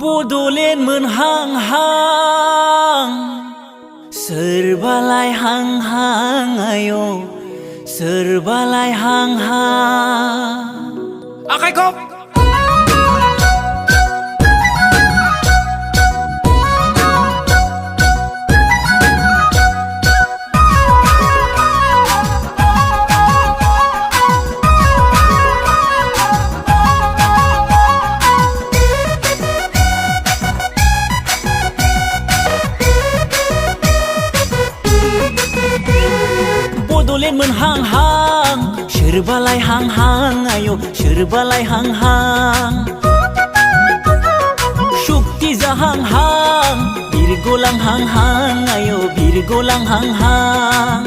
Bodoland mwnhang serbalai hang-hang ayo serbalai hang-hang akai kop Bodoland mwnhang-hang serbalai hang-hang ayo serbalai hang-hang Shukti za hang-hang birgolang hang-hang ayo birgolang hang-hang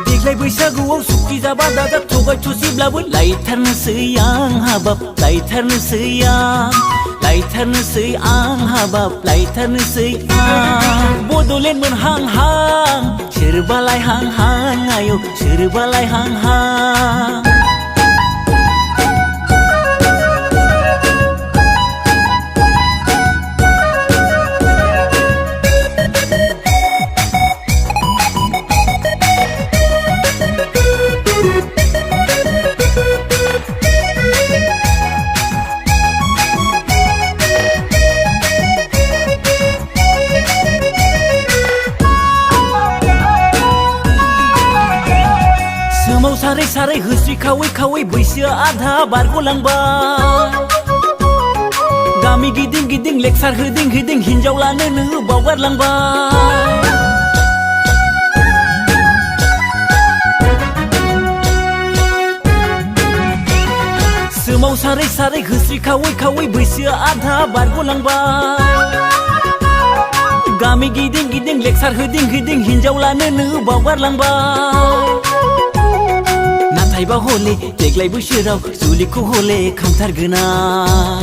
Deglai बैसागुआव Shukti जाबा दाजा थगाय थसिब्लाबो लायथारनोसै आं हाबाब लायथारनोसै आं लायथारनोसै आं हाबाब लायथारनोसै आं Bodoland mwnhang-hang serbalai hang-hang ayo serbalai hang-hang Mau sarai-sarai husri kawai-kawai बैसोआ आधा बारग'लांबाय गामि गिदिं-गिदिं लेक्सार होदिं-होदिं हिनजाव लानोनो बावगारलांबाय सोमाव सारै-सारै हस्रि खावै-खावै बैसोआ आधा बारग'लांबाय गामि गिदिं-गिदिं लेक्सार होदिं-होदिं हिनजाव लानोनो बावगारलांबाय नाथायबा हले देग्लाय बोसोराव जुलिखौ हले खामथारगोन आं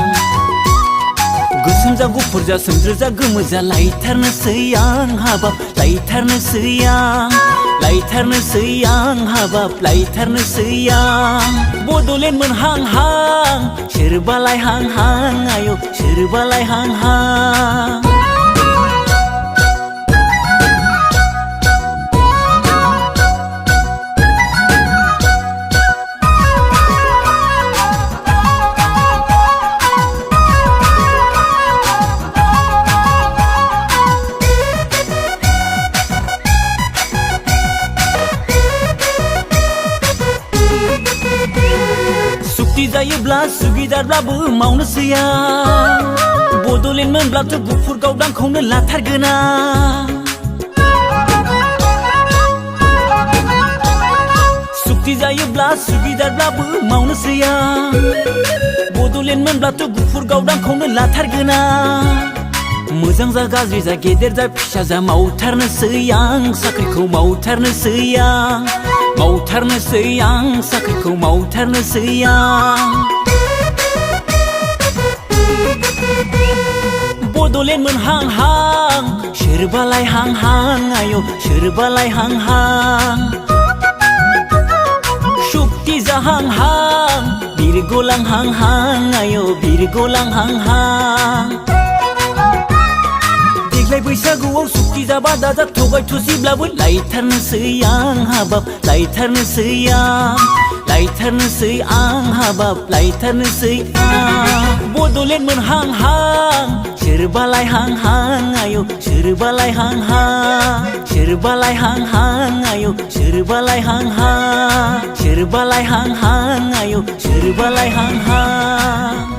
गोसोम जा गुफुर जा सोमज्रो जा गोमो जा लायथारनोसै आं हाबाब लायथारनोसै आं लायथारनोसै आं हाबाब लायथारनोसै आं Bodoland mwnhang-hang serbalai hang-hang ayo serbalai hang-hang Sukti जायोब्ला सुगिदारब्लाबो मावनोसै आं Bodoland मोनब्लाथ' गुफुर गावदांखौनो लाथारगोन आं सुक्ति जायोब्ला सुगिदारब्लाबो मावनोसै आं Bodoland मोनब्लाथ' गुफुर गावदांखौनो लाथारगोन आं मोजां जा गाज्रि जा गेदेर जा फिसा जा मावथारनोसै आं साख्रिखौ मावथारनोसै आं मावथारनोसै आं साख्रिखौ मावथारनोसै आं Bodoland mwnhang-hang serbalai hang-hang ayo serbalai hang-hang Shukti za hang-hang birgolang hang-hang ayo birgolang hang-hang देग्लाय बैसागुआव Shukti जाबा दाजा थगाय थसिब्लाबो लायथारनोसै आं हाबाब लायथारनोसै आं लायथारनोसै आं हाबाब लायथारनोसै आं Bodoland mwnhang-hang serbalai hang-hang ayo serbalai hang-hang serbalai hang-hang ayo serbalai hang-hang serbalai hang-hang ayo serbalai hang-hang